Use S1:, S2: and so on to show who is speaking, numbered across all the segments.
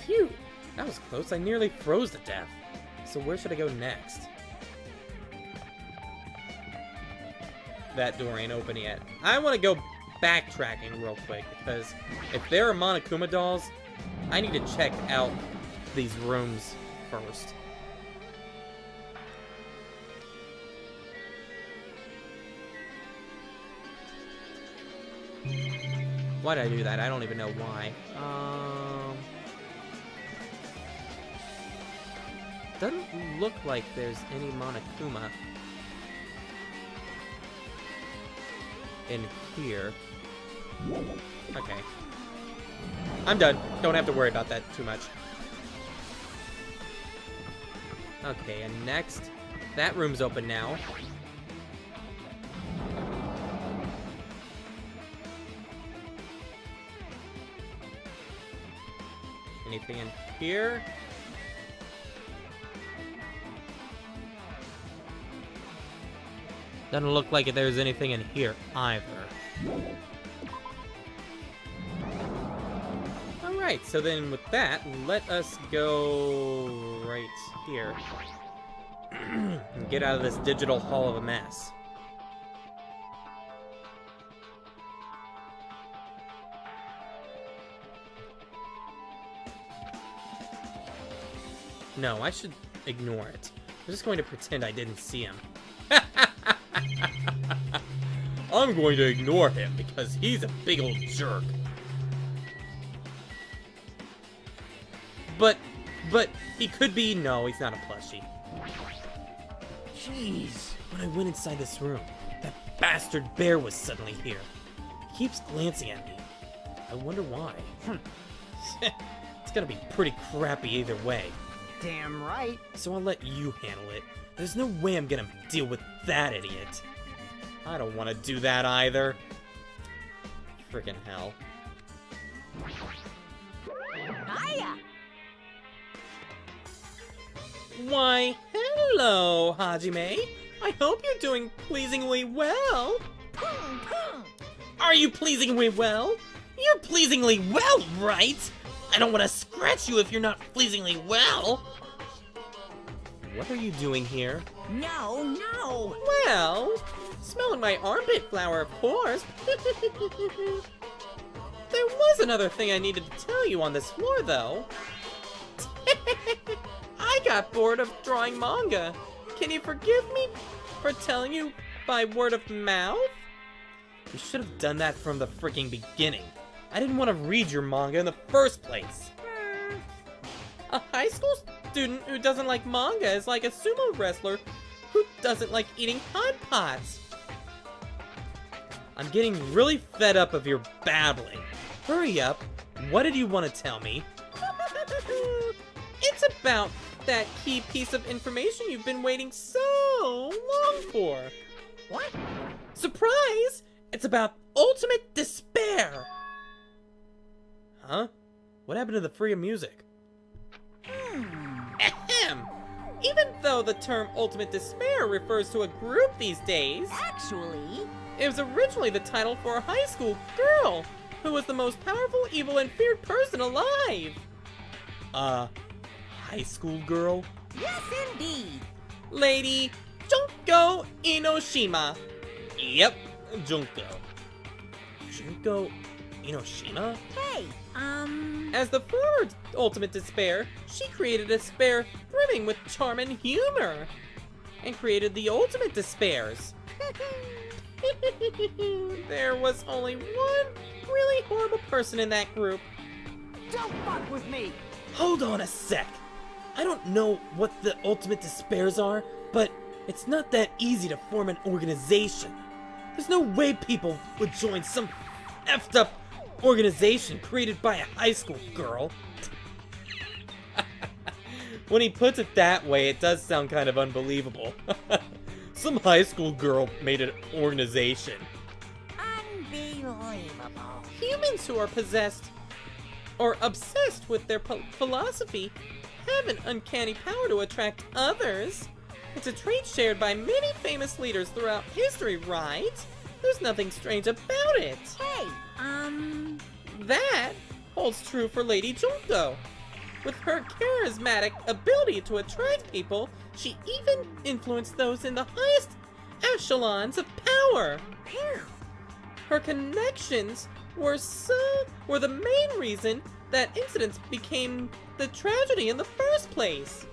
S1: Phew! That was close. I nearly froze to death. So where should I go next? That door ain't open yet. I want to go backtracking real quick, because if there are Monokuma dolls, I need to check out these rooms first. Why did I do that? I don't even know why. Doesn't look like there's any Monokuma in here. Okay. I'm done. Don't have to worry about that too much. Okay, and next, that room's open now. Anything in here? Doesn't look like there's anything in here either. Alright, so then with that, let us go right here. And get out of this digital hall of a mess. No, I should ignore it. I'm just going to pretend I didn't see him. I'm going to ignore him because he's a big old jerk. But he could be. No, he's not a plushie. Jeez. When I went inside this room, that bastard bear was suddenly here. He keeps glancing at me. I wonder why. It's gonna be pretty crappy either way.
S2: Damn right.
S1: So I'll let you handle it. There's no way I'm gonna deal with that idiot. I don't want to do that either. Freaking hell.
S2: Hiya.
S1: Why, hello, Hajime. I hope you're doing pleasingly well. Are you pleasingly well? You're pleasingly well, right? I don't want to scratch you if you're not pleasingly well. What are you doing here?
S2: No.
S1: Well, smelling my armpit flower, of course. There was another thing I needed to tell you on this floor, though. I got bored of drawing manga. Can you forgive me for telling you by word of mouth? You should have done that from the freaking beginning. I didn't want to read your manga in the first place. A high school student who doesn't like manga is like a sumo wrestler who doesn't like eating hot pots. I'm getting really fed up of your babbling. Hurry up. What did you want to tell me? It's about that key piece of information you've been waiting so long for.
S2: What?
S1: Surprise! It's about ultimate despair. Huh? What happened to the free music? Ahem! Even though the term ultimate despair refers to a group these days,
S2: Actually,
S1: it was originally the title for a high school girl who was the most powerful, evil, and feared person alive. High school girl?
S2: yes indeed.
S1: Lady Junko Inoshima. Yep, Junko. Junko Inoshima?
S2: Hey,
S1: As the former ultimate despair, she created a despair brimming with charm and humor, and created the ultimate despairs. There was only one really horrible person in that group.
S2: don't fuck with me.
S1: Hold on a sec. I don't know what the ultimate despairs are, but it's not that easy to form an organization. There's no way people would join some effed up organization created by a high school girl. When he puts it that way, it does sound kind of unbelievable. Some high school girl made an organization.
S2: Unbelievable.
S1: Humans who are possessed or obsessed with their philosophy have an uncanny power to attract others. It's a trait shared by many famous leaders throughout history, right? There's nothing strange about it.
S2: Hey,
S1: That holds true for Lady Junko. With her charismatic ability to attract people, she even influenced those in the highest echelons of power.
S2: Phew.
S1: Her connections were the main reason that incidents became the tragedy in the first place.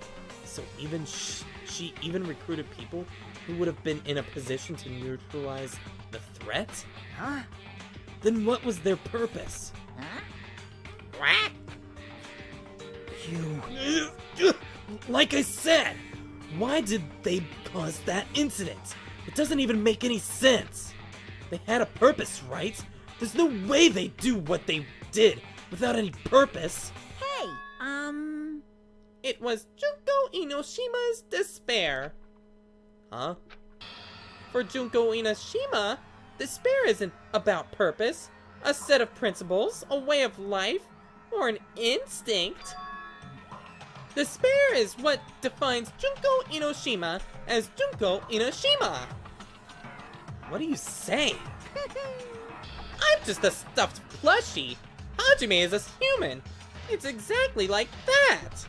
S1: So even she even recruited people who would have been in a position to neutralize the threat?
S2: Huh?
S1: Then what was their purpose?
S2: Huh?
S1: You... Like I said, why did they cause that incident? It doesn't even make any sense. They had a purpose, right? There's no way they do what they did without any purpose.
S2: Hey,
S1: It was Junko Inoshima's despair. Huh? For Junko Inoshima, despair isn't about purpose, a set of principles, a way of life, or an instinct. Despair is what defines Junko Inoshima as Junko Inoshima. What are you saying? I'm just a stuffed plushie. Hajime is a human. It's exactly like that.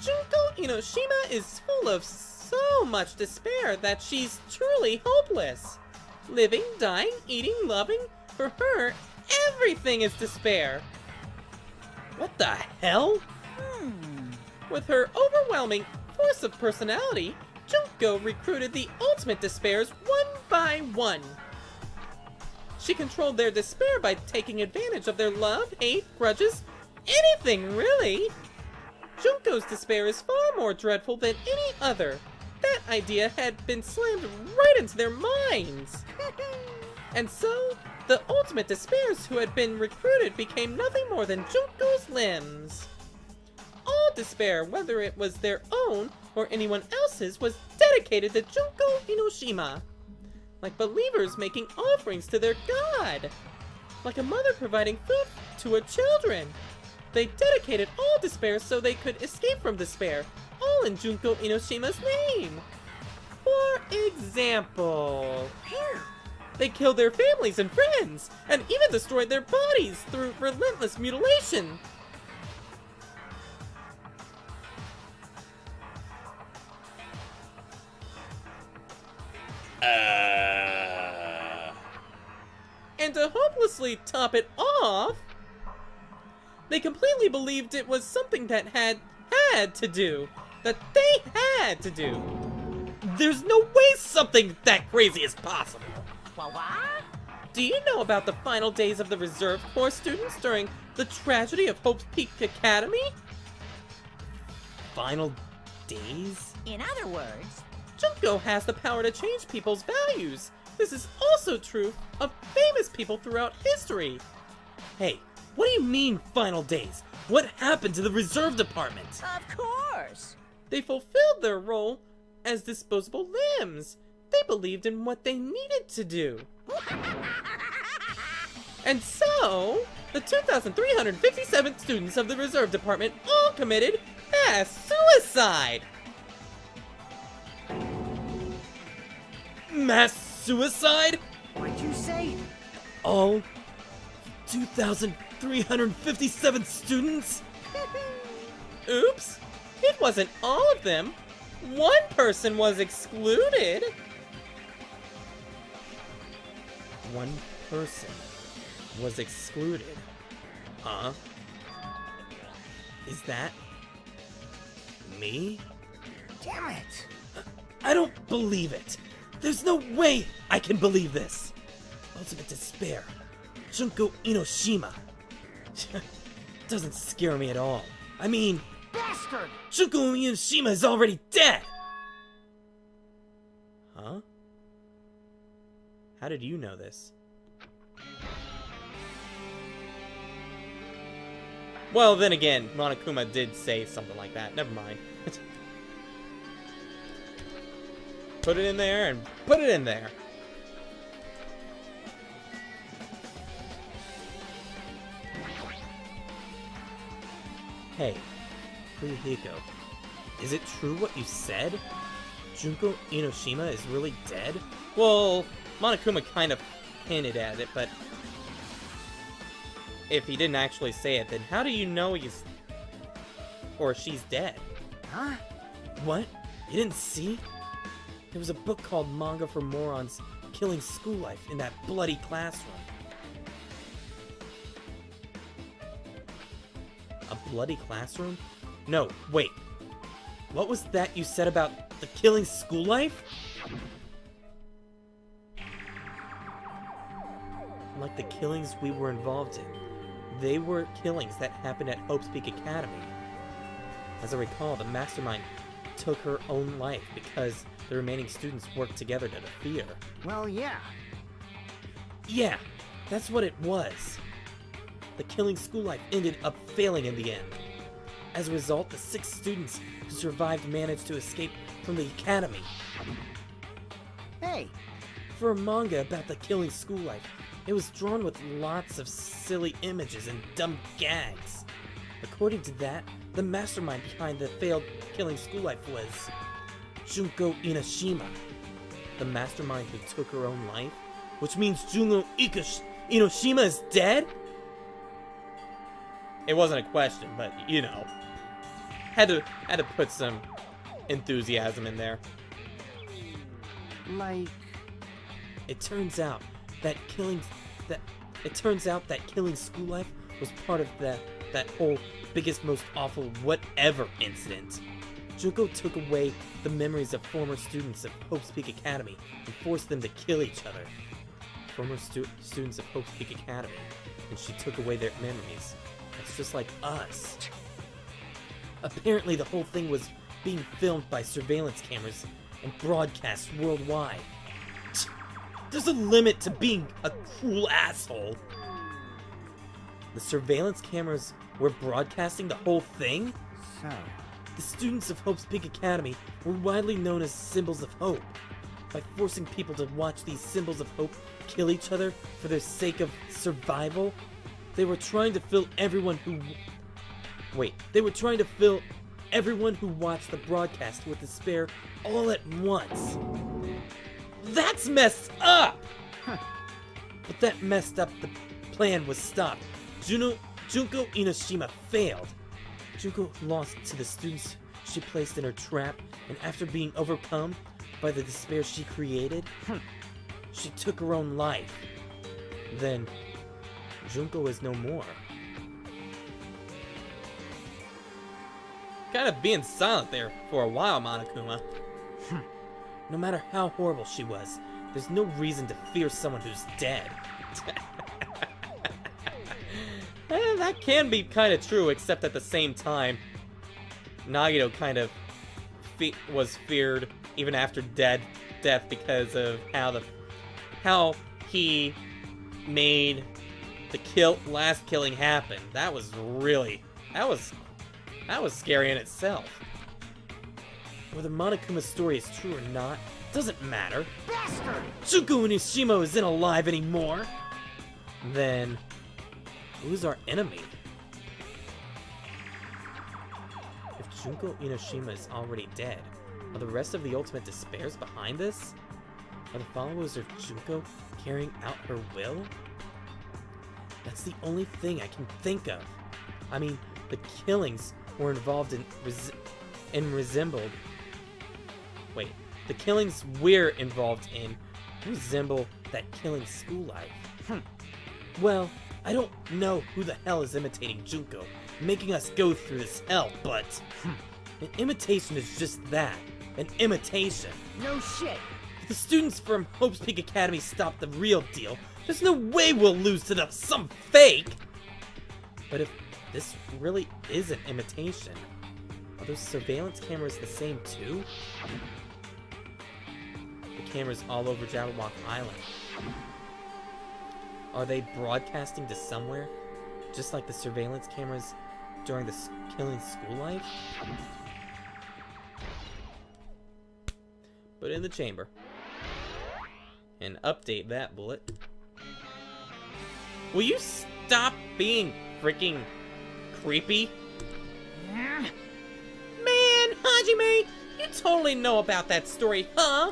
S1: Junko Inoshima is full of so much despair that she's truly hopeless. Living, dying, eating, loving, for her, everything is despair. What the hell? With her overwhelming force of personality, Junko recruited the ultimate despairs one by one. She controlled their despair by taking advantage of their love, hate, grudges, anything really. Junko's despair is far more dreadful than any other. That idea had been slammed right into their minds. And so, the ultimate despairs who had been recruited became nothing more than Junko's limbs. All despair, whether it was their own or anyone else's, was dedicated to Junko Inoshima. Like believers making offerings to their god. Like a mother providing food to her children. They dedicated all despair so they could escape from despair, all in Junko Inoshima's name. For example, they killed their families and friends, and even destroyed their bodies through relentless mutilation. And to hopelessly top it off, they completely believed it was something that had to do. That they had to do. There's no way something that crazy is possible.
S2: Well, what?
S1: Do you know about the final days of the Reserve Corps students during the tragedy of Hope's Peak Academy? Final days?
S2: In other words,
S1: Junko has the power to change people's values. This is also true of famous people throughout history. Hey, what do you mean final days? What happened to the Reserve Department?
S2: of course.
S1: They fulfilled their role as disposable limbs. They believed in what they needed to do. And so, the 2,357 students of the Reserve Department all committed mass suicide. Mass suicide?
S2: What'd you say?
S1: All 2,357 students? Oops, it wasn't all of them. One person was excluded. One person was excluded. Huh? Is that me?
S2: Damn it.
S1: I don't believe it. There's no way I can believe this. Ultimate despair. Junko Inoshima. Doesn't scare me at all. I mean,
S2: Bastard!
S1: Junko Inoshima is already dead! Huh? How did you know this? Well, then again, Monokuma did say something like that. Never mind. Put it in there and put it in there. Hey, Hiyoko, is it true what you said? Junko Inoshima is really dead? Well, Monokuma kind of hinted at it, but... if he didn't actually say it, then how do you know he's or she's dead?
S2: Huh?
S1: What? You didn't see? There was a book called Manga for Morons Killing School Life in that bloody classroom. A bloody classroom? No, wait. What was that you said about the killing school life? Like the killings we were involved in. They were killings that happened at Hope's Peak Academy. As I recall, the mastermind took her own life because the remaining students worked together to defeat her.
S2: Well, yeah.
S1: Yeah, that's what it was. The killing school life ended up failing in the end. As a result, the 6 students who survived managed to escape from the academy.
S2: Hey,
S1: For a manga about the killing school life, it was drawn with lots of silly images and dumb gags. According to that, the mastermind behind the failed killing school life was Junko Inoshima, the mastermind who took her own life, which means Junko Inoshima is dead? It wasn't a question, but you know, had to put some enthusiasm in there.
S2: like...
S1: It turns out that killing school life was part of that whole biggest, most awful whatever incident. Junko took away the memories of former students of Hope's Peak Academy and forced them to kill each other. Former students of Hope's Peak Academy, and she took away their memories. It's just like us. Apparently the whole thing was being filmed by surveillance cameras and broadcast worldwide. There's a limit to being a cruel asshole. The surveillance cameras were broadcasting the whole thing?
S2: So...
S1: The students of Hope's Peak Academy were widely known as symbols of hope. By forcing people to watch these symbols of hope kill each other for their sake of survival, they were trying to fill everyone who... They were trying to fill everyone who watched the broadcast with despair all at once. That's messed up! But that messed up the plan was stopped. Junko Inoshima failed. Junko lost to the students she placed in her trap, and after being overcome by the despair she created, she took her own life. Then, Junko is no more. Kind of being silent there for a while, Monokuma. No matter how horrible she was, there's no reason to fear someone who's dead. That can be kind of true, except at the same time, Nagito kind of was feared even after death because of how he made the last killing happen. That was scary in itself. Whether Monokuma's story is true or not doesn't matter.
S2: Bastard!
S1: Junko Inoshima isn't alive anymore. Then, who's our enemy? If Junko Inoshima is already dead, are the rest of the Ultimate Despairs behind this? Are the followers of Junko carrying out her will? That's the only thing I can think of. I mean, the killings were involved in resembled. Wait, the killings we're involved in resemble that killing school life. Well, I don't know who the hell is imitating Junko, making us go through this hell, but an imitation is just that, an imitation.
S2: No shit!
S1: If the students from Hope's Peak Academy stop the real deal, there's no way we'll lose to some fake! But if this really is an imitation, are those surveillance cameras the same too? The cameras all over Jabberwock Island. Are they broadcasting to somewhere? Just like the surveillance cameras during the killing school life? Put it in the chamber. And update that bullet. Will you stop being freaking creepy? Man, Hajime, you totally know about that story, huh?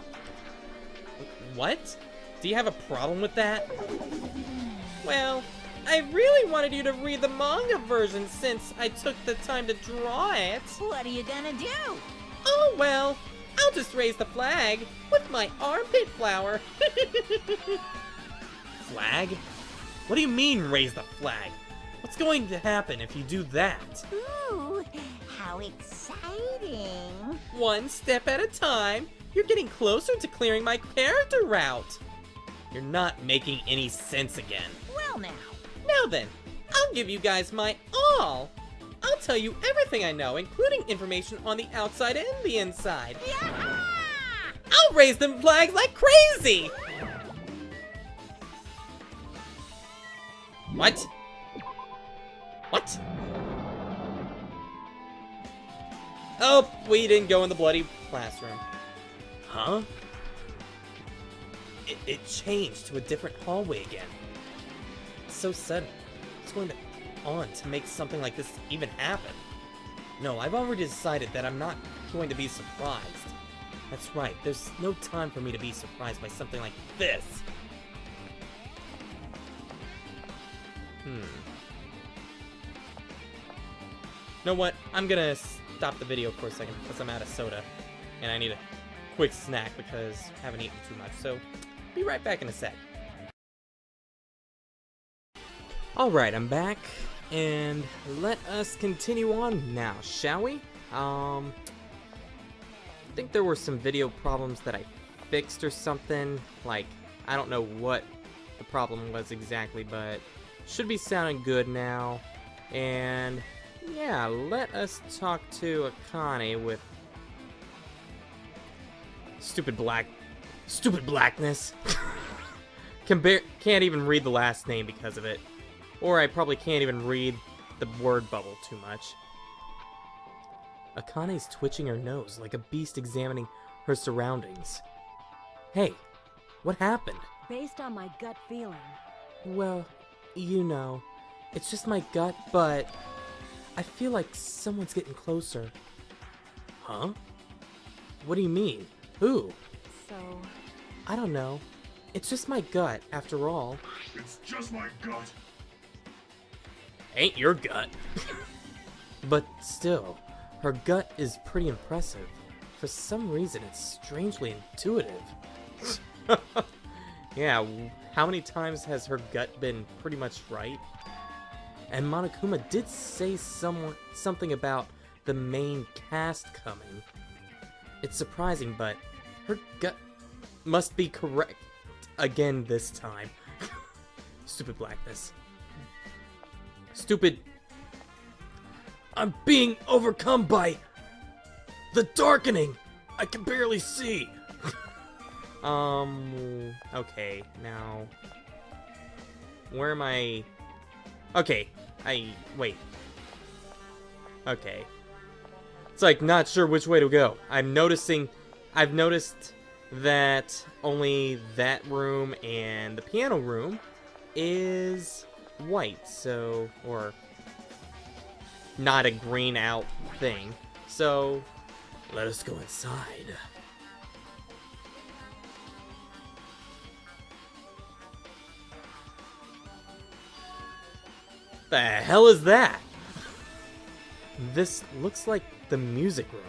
S1: What? Do you have a problem with that? Well, I really wanted you to read the manga version since I took the time to draw it.
S2: What are you gonna do?
S1: Oh well, I'll just raise the flag with my armpit flower. Flag? What do you mean raise the flag? What's going to happen if you do that?
S2: Ooh, how exciting.
S1: One step at a time, you're getting closer to clearing my character route. You're not making any sense again.
S2: Well now.
S1: Now then, I'll give you guys my all. I'll tell you everything I know, including information on the outside and the inside.
S2: Yeah!
S1: I'll raise them flags like crazy! What? What? Oh, we didn't go in the bloody classroom. Huh? It changed to a different hallway again. It's so sudden. What's going on to make something like this even happen? No, I've already decided that I'm not going to be surprised. That's right, there's no time for me to be surprised by something like this. Know what? I'm gonna stop the video for a second because I'm out of soda. And I need a quick snack because I haven't eaten too much. So, be right back in a sec. Alright, I'm back. And let us continue on now, shall we? I think there were some video problems that I fixed or something. Like, I don't know what the problem was exactly, but should be sounding good now. And yeah, let us talk to Akane with stupid blackness. Can't even read the last name because of it. Or I probably can't even read the word bubble too much. Akane's twitching her nose like a beast examining her surroundings. Hey, what happened?
S3: Based on my gut feeling.
S1: Well, you know, it's just my gut, but I feel like someone's getting closer. Huh? What do you mean? Who?
S3: So,
S1: I don't know. It's just my gut, after all.
S4: It's just my gut.
S1: Ain't your gut. But still, her gut is pretty impressive. For some reason, it's strangely intuitive. Yeah, how many times has her gut been pretty much right? And Monokuma did say something about the main cast coming. It's surprising, but her gut must be correct again this time. Stupid blackness. Stupid. I'm being overcome by the darkening. I can barely see. Okay, now where am I? Okay, wait. Okay. It's like not sure which way to go. I've noticed that only that room and the piano room is white, so, or not a green out thing. So, let us go inside. The hell is that? This looks like the music room.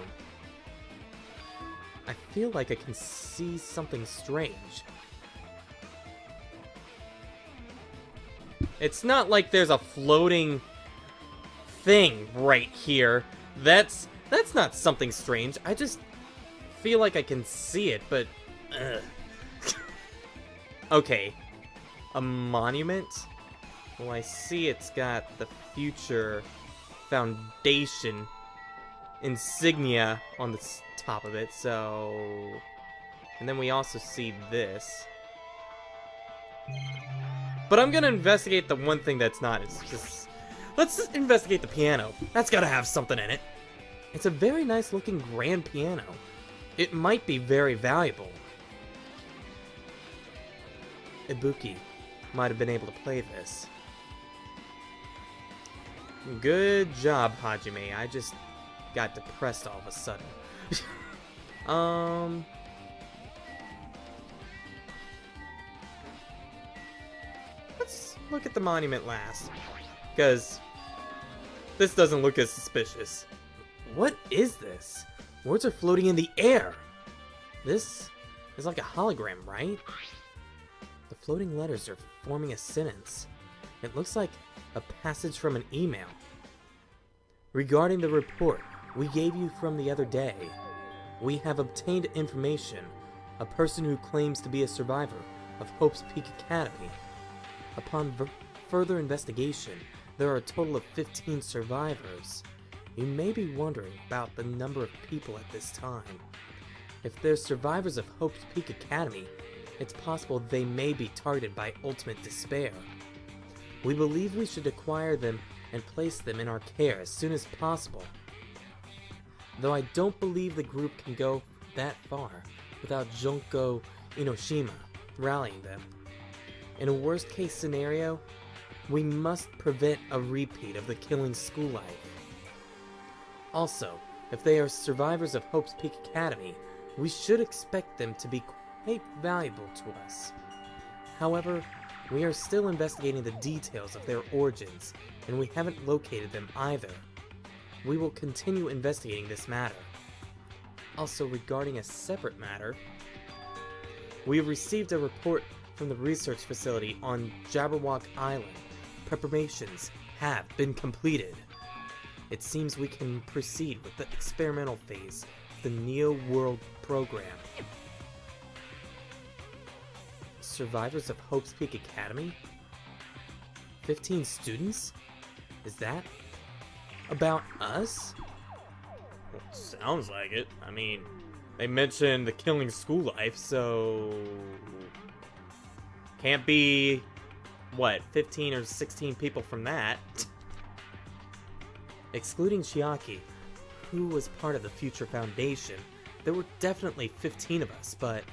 S1: I feel like I can see something strange. It's not like there's a floating thing right here. That's not something strange. I just feel like I can see it, but okay. A monument? Well, I see it's got the Future Foundation insignia on the top of it, so... And then we also see this. But I'm gonna investigate the one thing that's not. It's just... Let's investigate the piano. That's gotta have something in it. It's a very nice looking grand piano. It might be very valuable. Ibuki might have been able to play this. Good job, Hajime. I just got depressed all of a sudden. look at the monument last. Because this doesn't look as suspicious. What is this? Words are floating in the air. This is like a hologram, right? The floating letters are forming a sentence. It looks like a passage from an email. Regarding the report we gave you from the other day, we have obtained information. A person who claims to be a survivor of Hope's Peak Academy. Upon further investigation, there are a total of 15 survivors. You may be wondering about the number of people at this time. If they're survivors of Hope's Peak Academy, it's possible they may be targeted by ultimate despair. We believe we should acquire them and place them in our care as soon as possible. Though I don't believe the group can go that far without Junko Inoshima rallying them. In a worst-case scenario, we must prevent a repeat of the killing school life. Also, if they are survivors of Hope's Peak Academy, we should expect them to be quite valuable to us. However, we are still investigating the details of their origins, and we haven't located them either. We will continue investigating this matter. Also, regarding a separate matter, we have received a report from the research facility on Jabberwock Island. Preparations have been completed. It seems we can proceed with the experimental phase of the Neo World program. Survivors of Hope's Peak Academy? 15 students? Is that about us?
S5: Well, sounds like it. I mean, they mentioned the killing school life, so can't be, what, 15 or 16 people from that.
S1: Excluding Chiaki, who was part of the Future Foundation, there were definitely 15 of us, but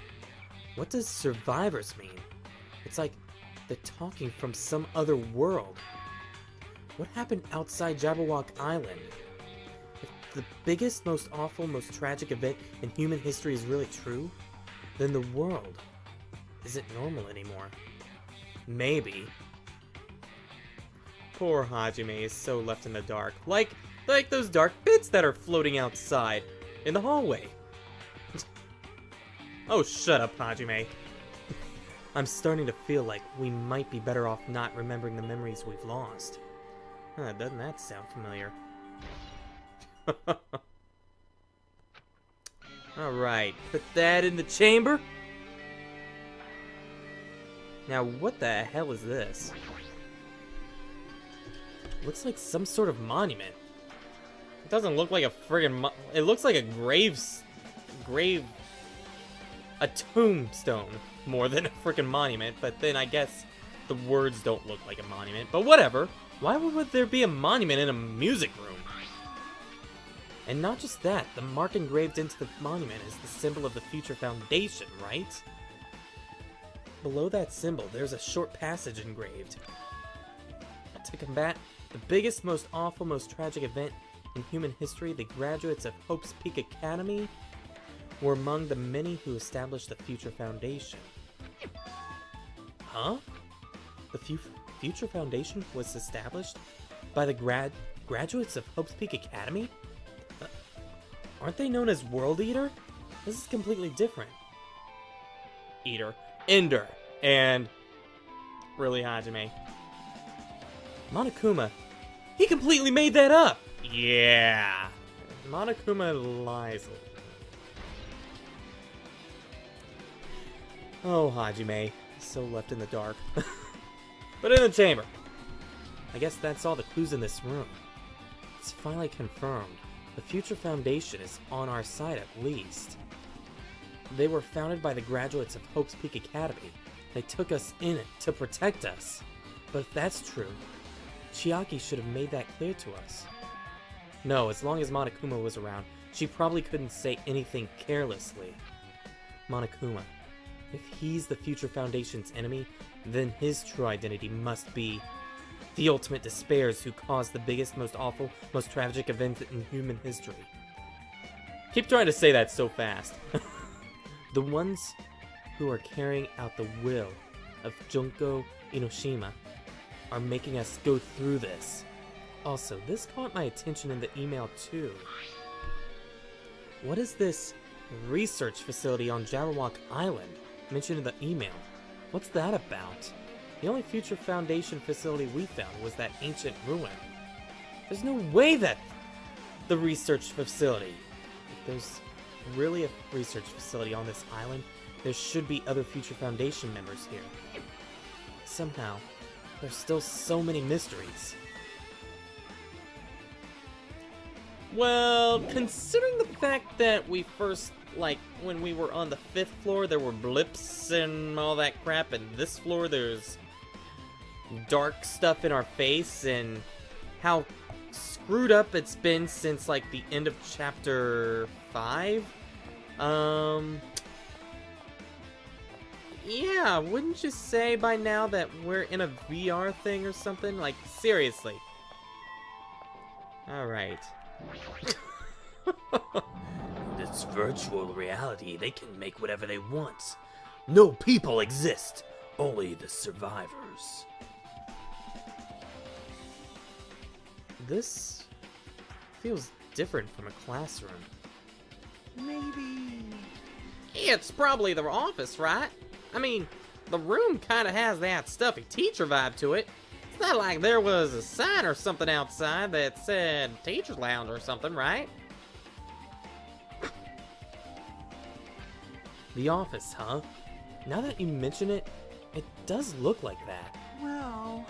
S1: what does survivors mean? It's like they're talking from some other world. What happened outside Jabberwock Island? If the biggest, most awful, most tragic event in human history is really true, then the world isn't normal anymore. Maybe.
S5: Poor Hajime is so left in the dark. Like those dark bits that are floating outside in the hallway. Oh, shut up, Hajime.
S1: I'm starting to feel like we might be better off not remembering the memories we've lost. Doesn't that sound familiar? Alright, put that in the chamber. Now, what the hell is this? Looks like some sort of monument.
S5: It doesn't look like a friggin' it looks like a a tombstone more than a freaking monument, but then I guess the words don't look like a monument, but whatever. Why would there be a monument in a music room?
S1: And not just that, the mark engraved into the monument is the symbol of the Future Foundation, right? Below that symbol, there's a short passage engraved. To combat the biggest, most awful, most tragic event in human history, the graduates of Hope's Peak Academy were among the many who established the Future Foundation. Huh? The Future Foundation was established by the graduates of Hope's Peak Academy? Aren't they known as World Eater? This is completely different.
S5: Ender, and really Hajime.
S1: Monokuma, he completely made that up!
S5: Yeah. Monokuma lies.
S1: Oh, Hajime, so left in the dark.
S5: But in the chamber.
S1: I guess that's all the clues in this room. It's finally confirmed. The Future Foundation is on our side at least. They were founded by the graduates of Hope's Peak Academy. They took us in it to protect us. But if that's true, Chiaki should have made that clear to us. No, as long as Monokuma was around, she probably couldn't say anything carelessly. Monokuma, if he's the Future Foundation's enemy, then his true identity must be the ultimate despairs who caused the biggest, most awful, most tragic event in human history.
S5: Keep trying to say that so fast.
S1: The ones who are carrying out the will of Junko Inoshima.
S5: are making us go through this. Also, this caught my attention in the email too. What is this research facility on Jabberwock Island mentioned in the email? What's that about? The only future Foundation facility we found was that ancient ruin. There's no way that the research facility. If there's really a research facility on this island, there should be other future Foundation members here. Somehow, there's still so many mysteries.
S1: Well, considering the fact that we first, like, when we were on the 5th floor, there were blips and all that crap, and this floor there's dark stuff in our face, and how screwed up it's been since, like, the end of chapter 5. Yeah, wouldn't you say by now that we're in a VR thing or something? Like, seriously. Alright.
S6: This virtual reality, they can make whatever they want. No people exist, only the survivors.
S5: This feels different from a classroom.
S6: Maybe...
S1: It's probably the office, right? I mean, the room kind of has that stuffy teacher vibe to it. It's not like there was a sign or something outside that said teacher's lounge or something, right?
S5: The office, huh? Now that you mention it, it does look like that.
S6: Well...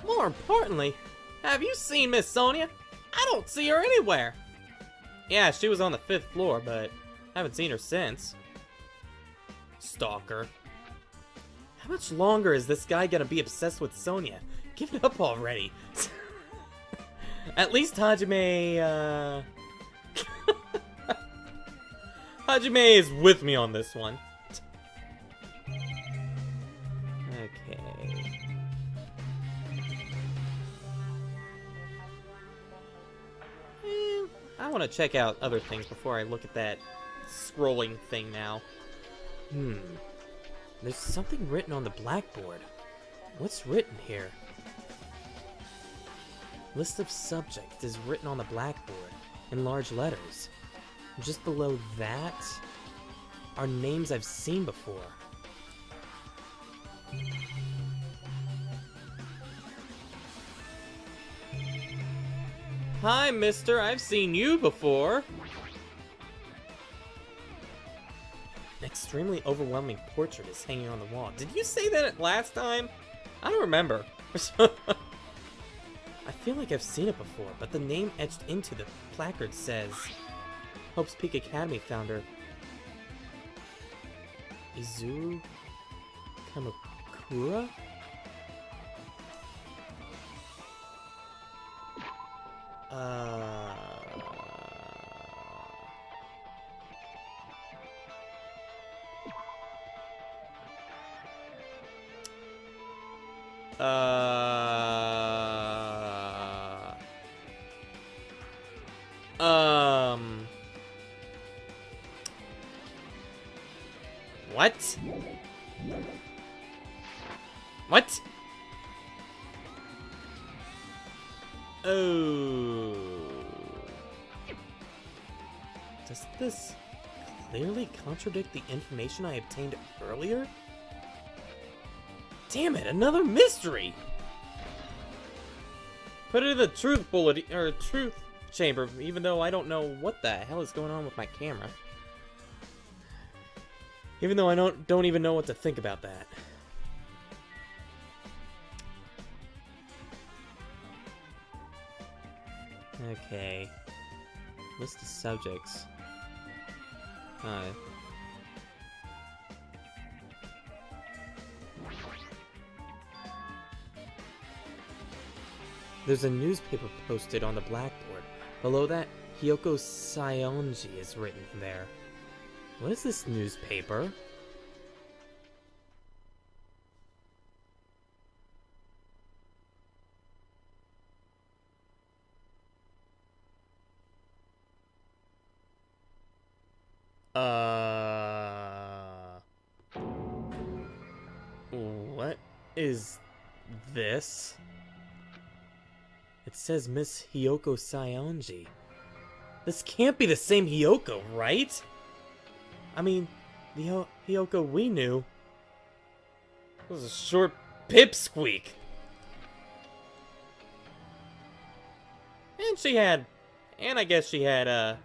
S1: More importantly, have you seen Miss Sonia? I don't see her anywhere.
S5: Yeah, she was on the 5th floor, but I haven't seen her since. Stalker. How much longer is this guy gonna be obsessed with Sonia? Give it up already. At least Hajime, Hajime is with me on this one. Okay. I want to check out other things before I look at that scrolling thing now. There's something written on the blackboard. What's written here? List of subjects is written on the blackboard in large letters. Just below that are names I've seen before.
S1: Hi, mister, I've seen you before.
S5: An extremely overwhelming portrait is hanging on the wall.
S1: Did you say that last time? I don't remember.
S5: I feel like I've seen it before, but the name etched into the placard says Hope's Peak Academy founder Izuru Kamakura?
S1: What? What?
S5: Oh. Does this clearly contradict the information I obtained earlier?
S1: Damn it, another mystery! Put it in the truth bullet or truth chamber, even though I don't know what the hell is going on with my camera.
S5: Even though I don't even know what to think about that. Okay. List of subjects. There's a newspaper posted on the blackboard. Below that, Hiyoko Saionji is written there. What is this newspaper? What is this? It says Miss Hiyoko Sayonji. This can't be the same Hiyoko, right? I mean, the Hiyoko we knew was a short pipsqueak. And I guess she had, I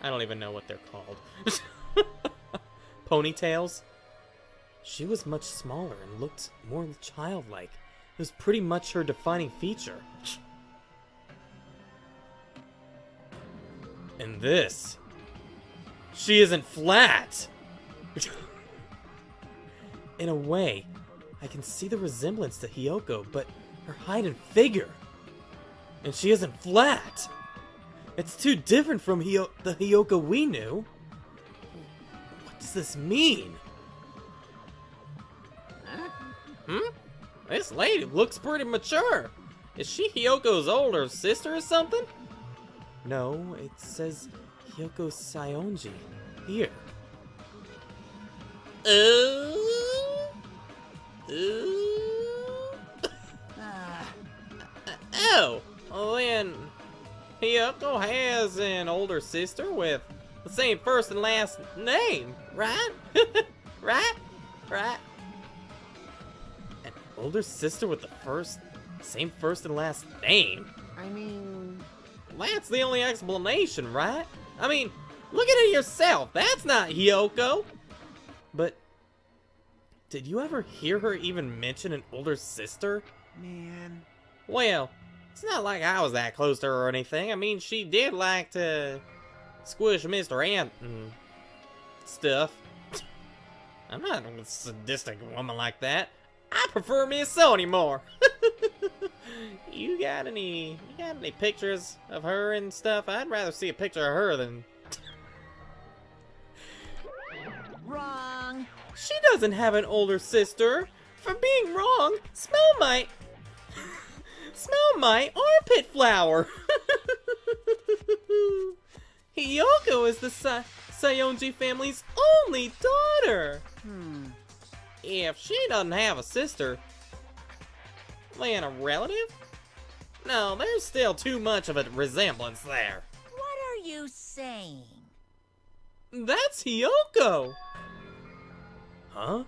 S5: don't even know what they're called. Ponytails? She was much smaller and looked more childlike. It was pretty much her defining feature. And this. She isn't flat! In a way, I can see the resemblance to Hiyoko, but her height and figure. And she isn't flat! It's too different from the Hiyoko we knew. What does this mean? This lady looks pretty mature. Is she Hiyoko's older sister or something? No, it says Hiyoko Sayonji here. Oh, well then, Hiyoko has an older sister with the same first and last name, right? Right? An older sister with the same first and last name?
S2: I mean...
S1: That's the only explanation, right? I mean, look at it yourself. That's not Hiyoko. But did you ever hear her even mention an older sister?
S2: Man...
S1: Well, it's not like I was that close to her or anything. I mean, she did like to squish Mr. Ant and stuff. I'm not a sadistic woman like that. I prefer Miss Sony more. You got any pictures of her and stuff? I'd rather see a picture of her than...
S2: Wrong.
S1: She doesn't have an older sister. For being wrong, smell my armpit flower. Hiyoko is the Sayonji family's only daughter. If she doesn't have a sister, then a relative? No, there's still too much of a resemblance there.
S2: What are you saying?
S1: That's Hiyoko. Huh?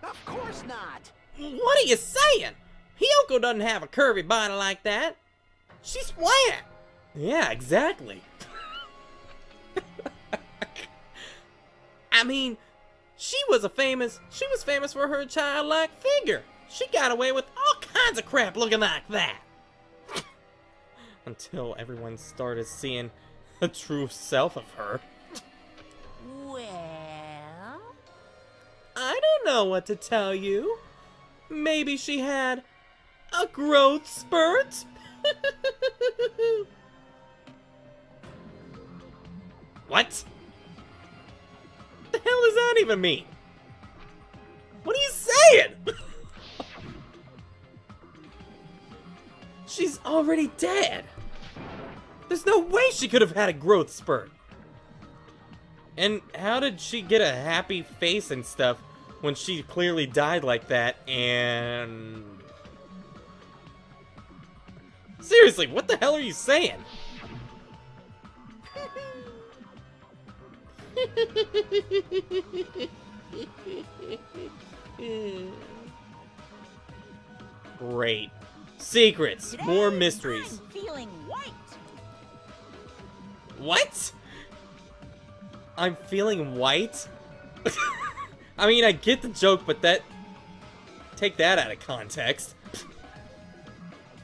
S2: Of course not.
S1: What are you saying? Hiyoko doesn't have a curvy body like that. She's flat. Yeah, exactly. I mean, she was famous for her childlike figure. She got away with all kinds of crap looking like that. Until everyone started seeing the true self of her.
S2: Well...
S1: I don't know what to tell you. Maybe she had a growth spurt? What? The hell does that even mean? What are you saying? She's already dead. There's no way she could have had a growth spurt. And how did she get a happy face and stuff when she clearly died like that and... Seriously, what the hell are you saying? Great. Secrets. More mysteries.
S2: I'm feeling white.
S1: What? I'm feeling white? I mean, I get the joke, but take that out of context.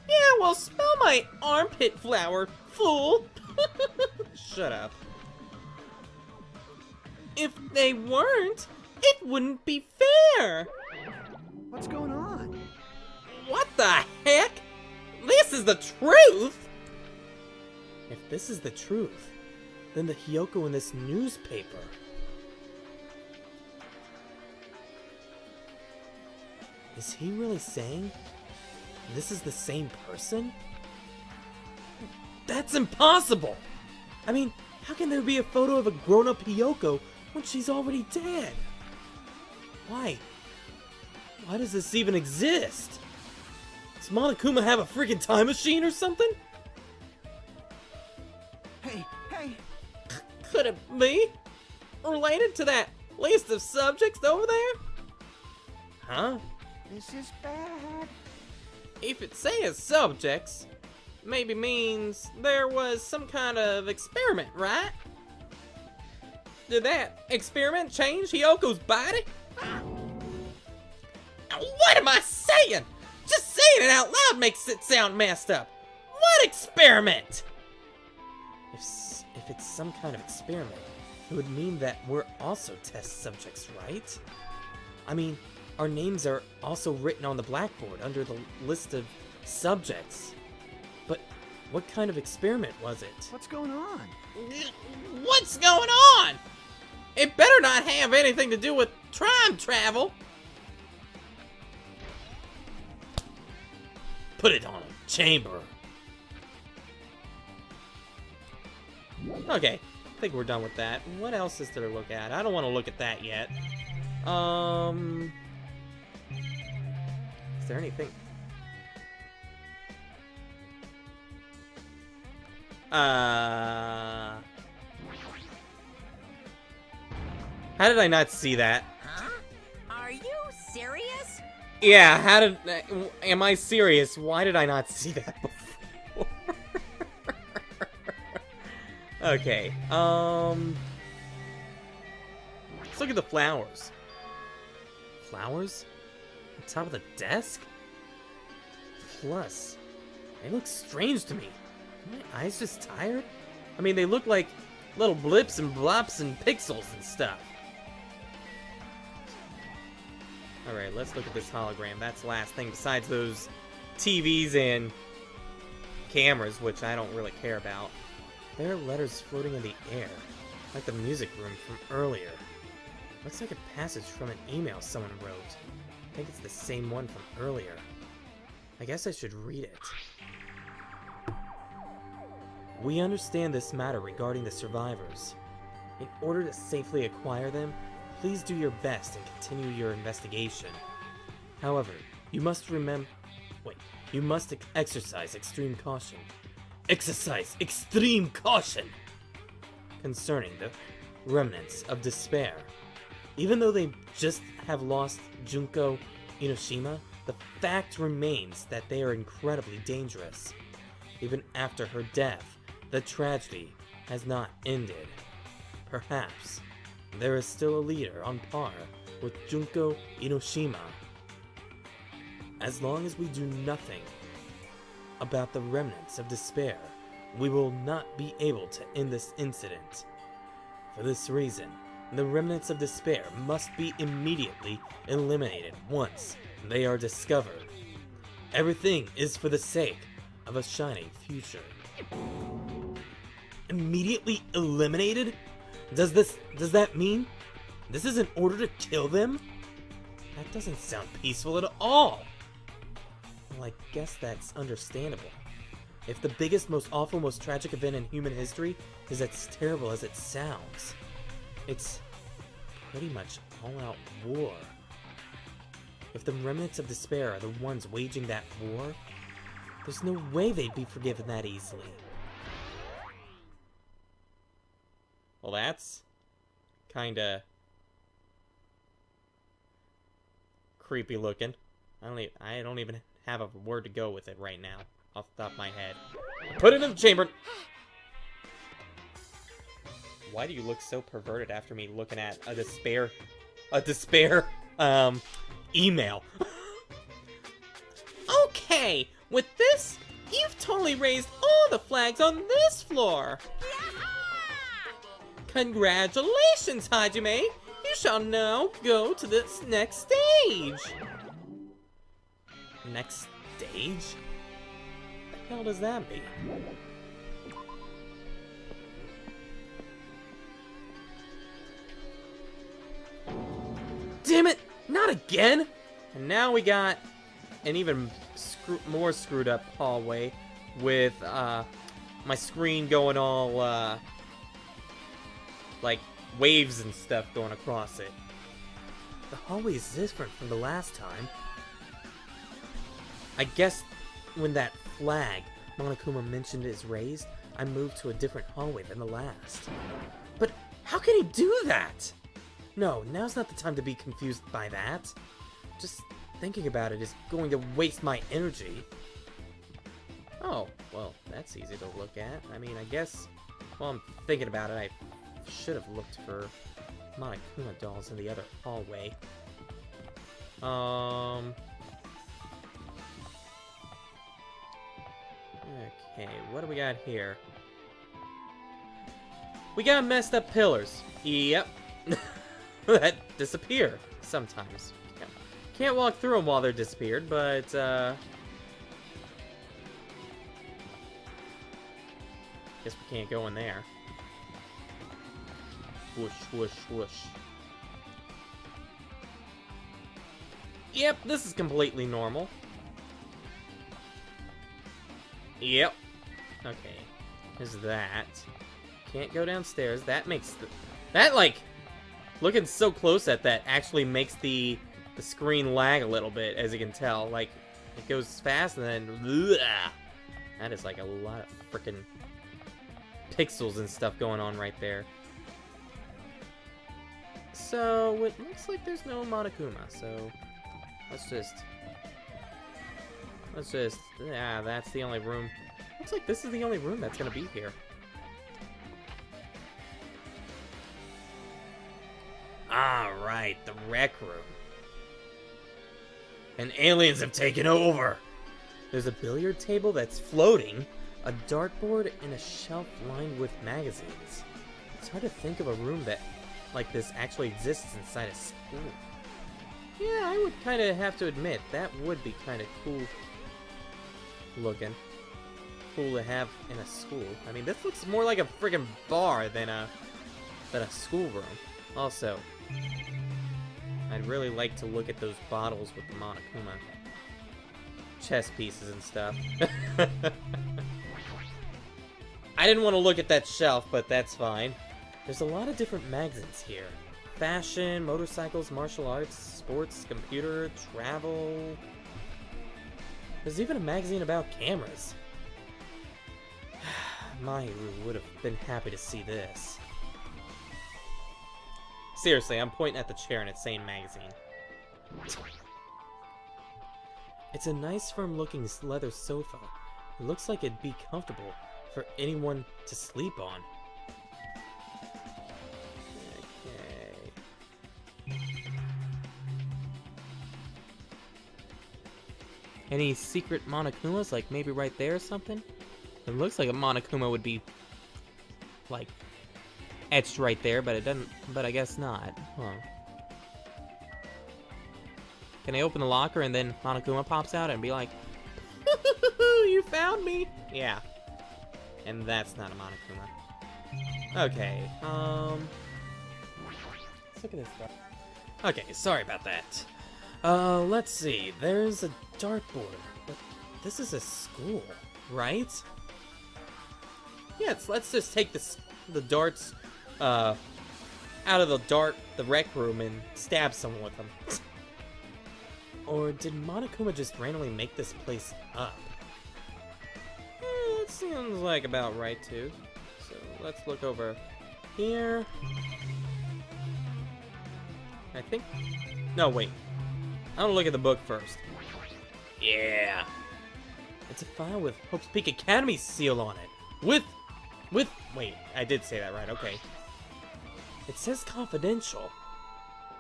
S1: Yeah, well, smell my armpit flower, fool. Shut up. If they weren't, it wouldn't be fair.
S2: What's going on?
S1: What the heck? This is the truth? If this is the truth, then the Hiyoko in this newspaper. Is he really saying this is the same person? That's impossible! I mean, how can there be a photo of a grown-up Hiyoko when she's already dead? Why?
S5: Why does this even exist? Does Monokuma have a freaking time machine or something?
S2: Hey, hey!
S1: Could it be related to that list of subjects over there?
S5: Huh?
S2: This is bad.
S1: If it says subjects, maybe means there was some kind of experiment, right? Did that experiment change Hiyoko's body? What am I saying? Just saying it out loud makes it sound messed up. What experiment?
S5: If it's some kind of experiment, it would mean that we're also test subjects, right? I mean, our names are also written on the blackboard under the list of subjects. But what kind of experiment was it?
S2: What's going on?
S1: What's going on? It better not have anything to do with time travel.
S5: Put it on a chamber.
S1: Okay, I think we're done with that. What else is there to look at? I don't want to look at that yet. Is there anything? How did I not see that?
S3: Huh? Are you serious?
S1: Yeah, how did... am I serious? Why did I not see that before? Okay, let's look at the flowers.
S5: Flowers? On top of the desk? Plus, they look strange to me. Are my eyes just tired?
S1: I mean, they look like little blips and blops and pixels and stuff. Alright, let's look at this hologram. That's the last thing besides those TVs and cameras, which I don't really care about.
S5: There are letters floating in the air, like the music room from earlier. Looks like a passage from an email someone wrote. I think it's the same one from earlier. I guess I should read it. We understand this matter regarding the survivors. In order to safely acquire them, please do your best and continue your investigation. However, you must exercise extreme caution. Exercise extreme caution! Concerning the remnants of despair. Even though they just have lost Junko Inoshima, the fact remains that they are incredibly dangerous. Even after her death, the tragedy has not ended. Perhaps there is still a leader on par with Junko Inoshima. As long as we do nothing about the remnants of despair, we will not be able to end this incident. For this reason, the remnants of despair must be immediately eliminated once they are discovered. Everything is for the sake of a shining future. Immediately eliminated? Does that mean this is in order to kill them? That doesn't sound peaceful at all. Well, I guess that's understandable. If the biggest, most awful, most tragic event in human history is as terrible as it sounds, it's pretty much all-out war. If the remnants of despair are the ones waging that war, there's no way they'd be forgiven that easily.
S1: Well, that's kinda creepy looking. I don't even have a word to go with it right now, off the top of my head. Put it in the chamber! Why do you look so perverted after me looking at a despair email? Okay, with this, you've totally raised all the flags on this floor. Congratulations, Hajime! You shall now go to this next stage!
S5: Next stage? What the hell does that mean?
S1: Damn it! Not again! And now we got an even more screwed up hallway with my screen going all like waves and stuff going across it.
S5: The hallway is different from the last time. I guess when that flag Monokuma mentioned is raised, I moved to a different hallway than the last. But how can he do that? No, now's not the time to be confused by that. Just thinking about it is going to waste my energy. Oh, well, that's easy to look at. I mean, I guess while I'm thinking about it, I should have looked for Monokuma dolls in the other hallway. Okay, what do we got here? We got messed up pillars. Yep. That disappear sometimes. Can't walk through them while they're disappeared, but guess we can't go in there. Whoosh, whoosh, whoosh. Yep, this is completely normal. Yep. Okay. There's that. Can't go downstairs. That makes the... That, like... Looking so close at that actually makes the screen lag a little bit, as you can tell. Like, it goes fast and then... Bleh. That is like a lot of freaking pixels and stuff going on right there. So, it looks like there's no Monokuma, so... Let's just... Yeah, that's the only room. Looks like this is the only room that's gonna be here. Alright, the rec room. And aliens have taken over! There's a billiard table that's floating, a dartboard, and a shelf lined with magazines. It's hard to think of a room that like this actually exists inside a school. Yeah, I would kind of have to admit, that would be kind of cool looking. Cool to have in a school. I mean, this looks more like a friggin' bar than a schoolroom. Also, I'd really like to look at those bottles with the Monokuma chess pieces and stuff. I didn't want to look at that shelf, but that's fine. There's a lot of different magazines here. Fashion, motorcycles, martial arts, sports, computer, travel. There's even a magazine about cameras. Mayu would have been happy to see this. Seriously, I'm pointing at the chair and it's saying magazine. It's a nice firm-looking leather sofa. It looks like it'd be comfortable for anyone to sleep on. Okay. Any secret Monokumas, like maybe right there or something? It looks like a Monokuma would be, like, etched right there, but it doesn't, but I guess not. Huh. Can I open the locker and then Monokuma pops out and be like, you found me? Yeah. And that's not a Monokuma. Okay, let's look at this stuff. Okay, sorry about that. Let's see. There's a dartboard, but this is a school, right? Yeah, let's just take the darts out of the rec room and stab someone with them. Or did Monokuma just randomly make this place up? That seems like about right too. So let's look over here. I think... No, wait. I want to look at the book first. Yeah. It's a file with Hope's Peak Academy seal on it. With... Wait, I did say that right, okay. It says confidential.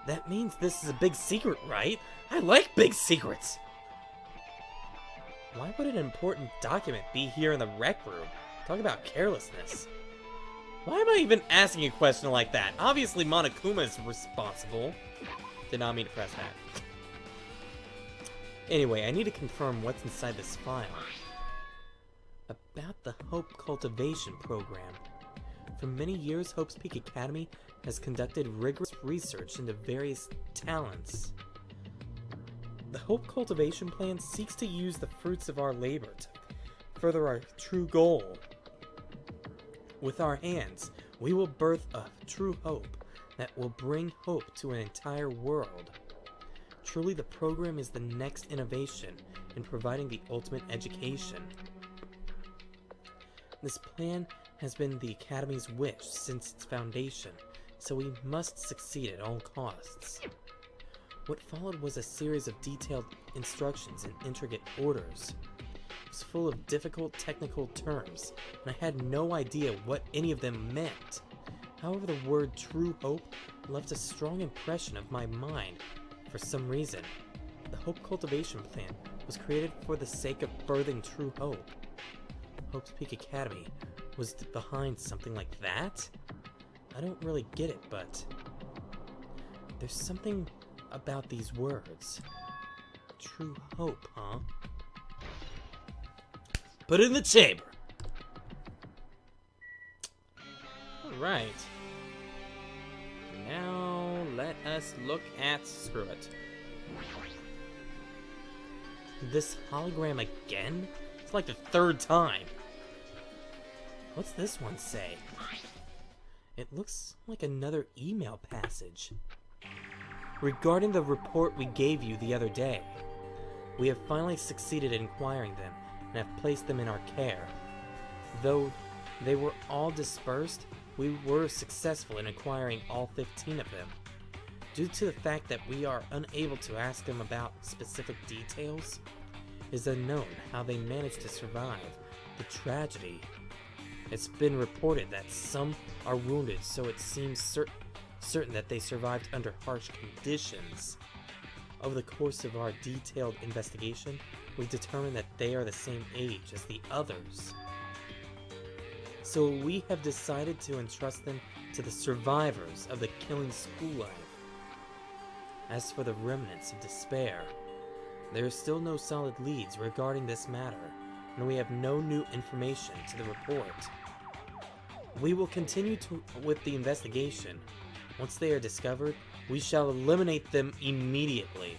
S5: That means this is a big secret, right? I like big secrets! Why would an important document be here in the rec room? Talk about carelessness. Why am I even asking a question like that? Obviously Monokuma is responsible. Did not mean to press that. Anyway, I need to confirm what's inside this file. About the Hope Cultivation Program. For many years, Hope's Peak Academy has conducted rigorous research into various talents. The Hope Cultivation Plan seeks to use the fruits of our labor to further our true goal. With our hands, we will birth a true hope that will bring hope to an entire world. Truly, the program is the next innovation in providing the ultimate education. This plan has been the Academy's wish since its foundation, so we must succeed at all costs. What followed was a series of detailed instructions and intricate orders. It was full of difficult technical terms, and I had no idea what any of them meant. However, the word True Hope left a strong impression of my mind. For some reason, the Hope Cultivation Plan was created for the sake of furthering true hope. Hope's Peak Academy was behind something like that? I don't really get it, but there's something about these words. True hope, huh?
S6: Put it in the chamber.
S1: Alright. Now, let us look at... Screw it.
S5: This hologram again?
S1: It's like the third time.
S5: What's this one say? It looks like another email passage. Regarding the report we gave you the other day, we have finally succeeded in acquiring them and have placed them in our care. Though they were all dispersed, we were successful in acquiring all 15 of them. Due to the fact that we are unable to ask them about specific details, it is unknown how they managed to survive the tragedy. It's been reported that some are wounded, so it seems certain that they survived under harsh conditions. Over the course of our detailed investigation, we determined that they are the same age as the others. So we have decided to entrust them to the survivors of the killing school life. As for the remnants of despair, there is still no solid leads regarding this matter, and we have no new information to the report. We will continue with the investigation. Once they are discovered, we shall eliminate them immediately.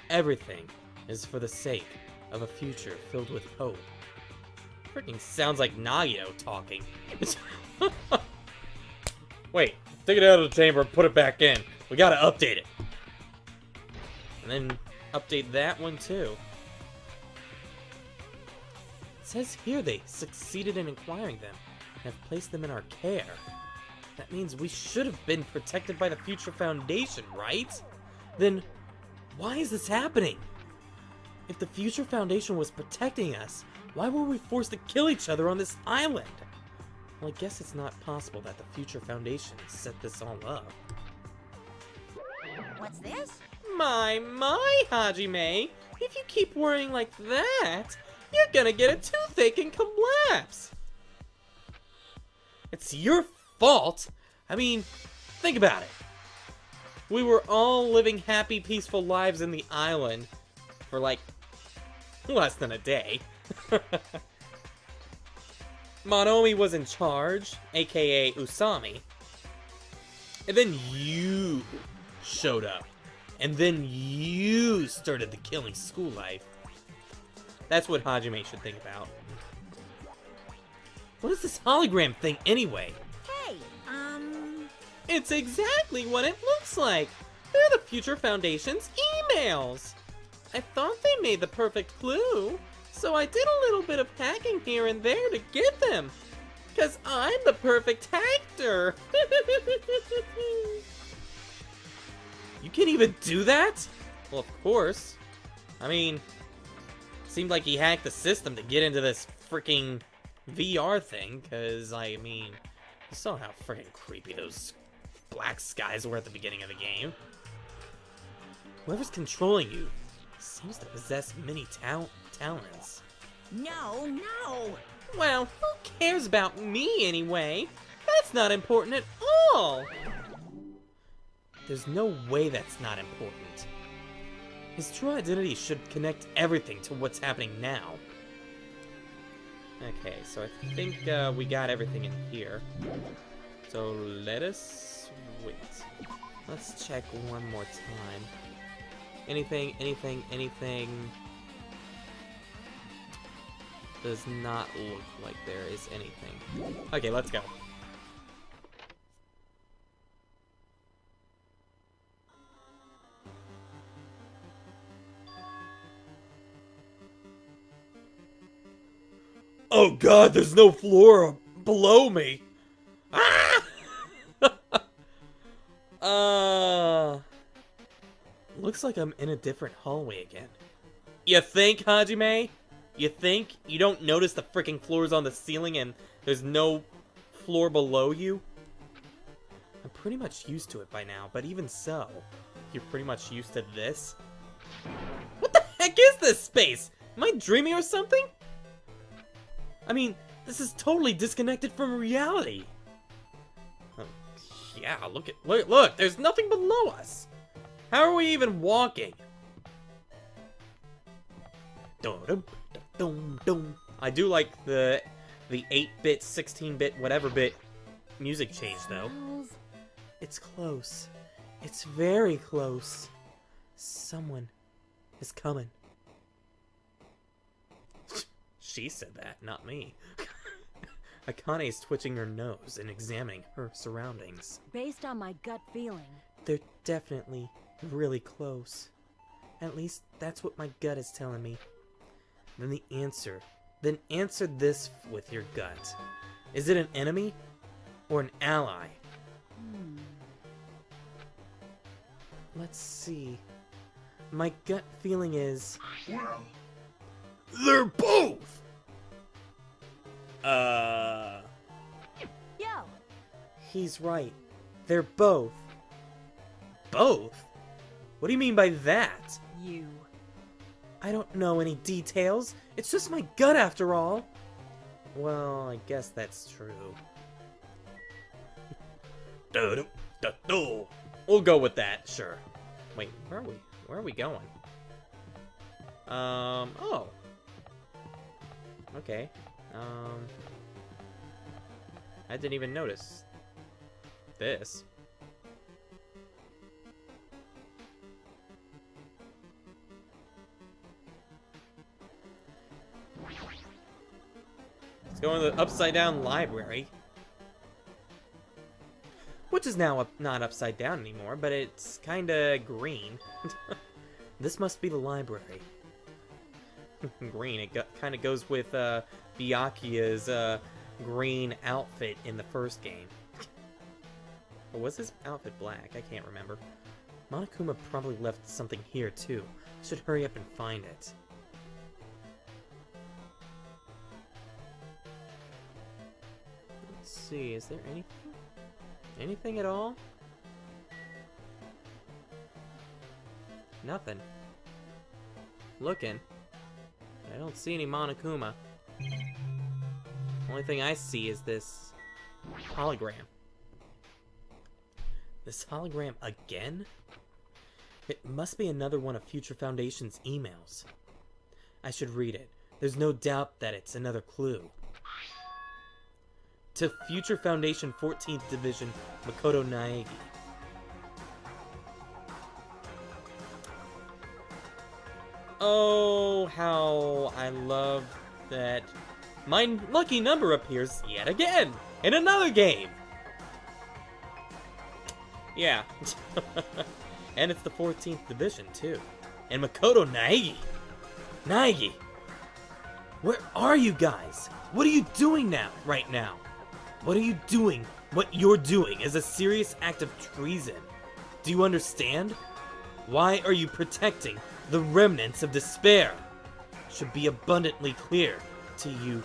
S5: Everything is for the sake of a future filled with hope.
S1: Freaking sounds like Nagito talking. Wait, take it out of the chamber and put it back in. We gotta update it. And then update that one too.
S5: It says here they succeeded in acquiring them and have placed them in our care. That means we should have been protected by the Future Foundation, right? Then, why is this happening? If the Future Foundation was protecting us, why were we forced to kill each other on this island? Well, I guess it's not possible that the Future Foundation set this all up.
S3: What's this?
S1: My, Hajime! If you keep worrying like that, you're gonna get a toothache and collapse! It's your fault! I mean, think about it. We were all living happy, peaceful lives in the island for like less than a day. Monomi was in charge, aka Usami. And then you showed up. And then you started the killing school life. That's what Hajime should think about.
S5: What is this hologram thing anyway?
S3: Hey,
S1: It's exactly what it looks like. They're the Future Foundation's emails. I thought they made the perfect clue, so I did a little bit of hacking here and there to get them. 'Cause I'm the perfect hacker.
S5: You can't even do that?
S1: Well, of course. I mean, seemed like he hacked the system to get into this freaking VR thing, because, I mean, you saw how freaking creepy those black skies were at the beginning of the game.
S5: Whoever's controlling you seems to possess many talents.
S3: no.
S1: Well, who cares about me anyway? That's not important at all.
S5: There's no way that's not important. His true identity should connect everything to what's happening now.
S1: Okay, so I think we got everything in here. So let us wait. Let's check one more time. Anything. Does not look like there is anything. Okay, let's go. Oh god, there's no floor below me. Ah! Looks like I'm in a different hallway again. You think, Hajime? You think? You don't notice the freaking floors on the ceiling and there's no floor below you? I'm pretty much used to it by now, but even so, you're pretty much used to this? What the heck is this space? Am I dreaming or something? I mean, this is totally disconnected from reality. Oh, yeah, look, there's nothing below us. How are we even walking? I do like the 8-bit, 16-bit, whatever bit music change though. It's close. It's very close. Someone is coming. She said that, not me. Akane's twitching her nose and examining her surroundings.
S3: Based on my gut feeling.
S1: They're definitely really close. At least that's what my gut is telling me. Then answer this with your gut. Is it an enemy or an ally? Let's see. My gut feeling is...
S4: Well,
S6: They're both!
S3: Yo!
S1: He's right. They're both. Both? What do you mean by that?
S3: You.
S1: I don't know any details. It's just my gut after all. Well, I guess that's true. We'll go with that, sure. Wait, where are we? Where are we going? Oh. Okay. I didn't even notice this. Let's go in the upside down library. Which is now not upside down anymore, but it's kinda green. This must be the library. Green, it kinda goes with Byakuya's green outfit in the first game. Or was his outfit black? I can't remember. Monokuma probably left something here too. Should hurry up and find it. Let's see, is there anything? Anything at all? Nothing. Looking. I don't see any Monokuma. Only thing I see is this hologram. This hologram again? It must be another one of Future Foundation's emails. I should read it. There's no doubt that it's another clue. To Future Foundation 14th Division, Makoto Naegi. Oh, how I love that my lucky number appears yet again in another game. Yeah. And it's the 14th Division, too. And Makoto Naegi. Naegi! Where are you guys? What are you doing right now? What are you doing? What you're doing is a serious act of treason. Do you understand? Why are you protecting the remnants of despair? It should be abundantly clear to you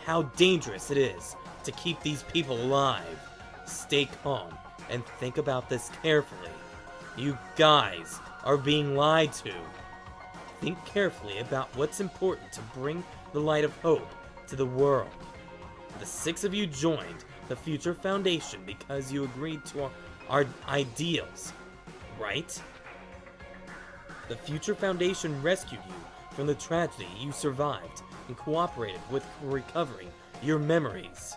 S1: how dangerous it is to keep these people alive. Stay calm and think about this carefully. You guys are being lied to. Think carefully about what's important to bring the light of hope to the world. The 6 of you joined the Future Foundation because you agreed to our ideals, right? The Future Foundation rescued you from the tragedy you survived and cooperated with recovering your memories.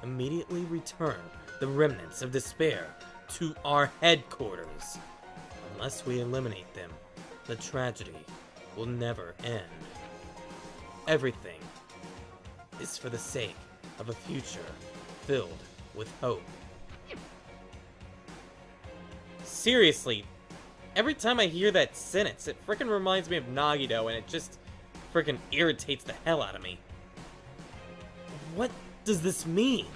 S1: Immediately return the remnants of despair to our headquarters. Unless we eliminate them, the tragedy will never end. Everything is for the sake of a future filled with hope. Seriously, every time I hear that sentence, it frickin' reminds me of Nagito, and it just freaking irritates the hell out of me. What does this mean?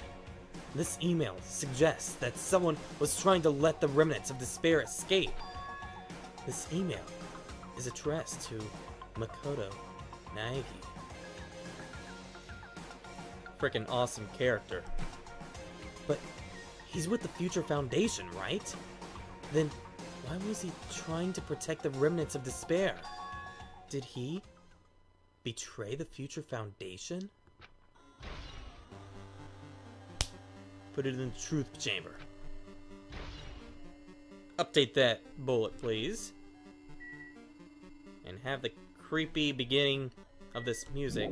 S1: This email suggests that someone was trying to let the remnants of despair escape. This email is addressed to Makoto Naegi. Freaking awesome character. But he's with the Future Foundation, right? Then why was he trying to protect the remnants of despair? Did he betray the Future Foundation? Put it in the truth chamber. Update that bullet, please. And have the creepy beginning of this music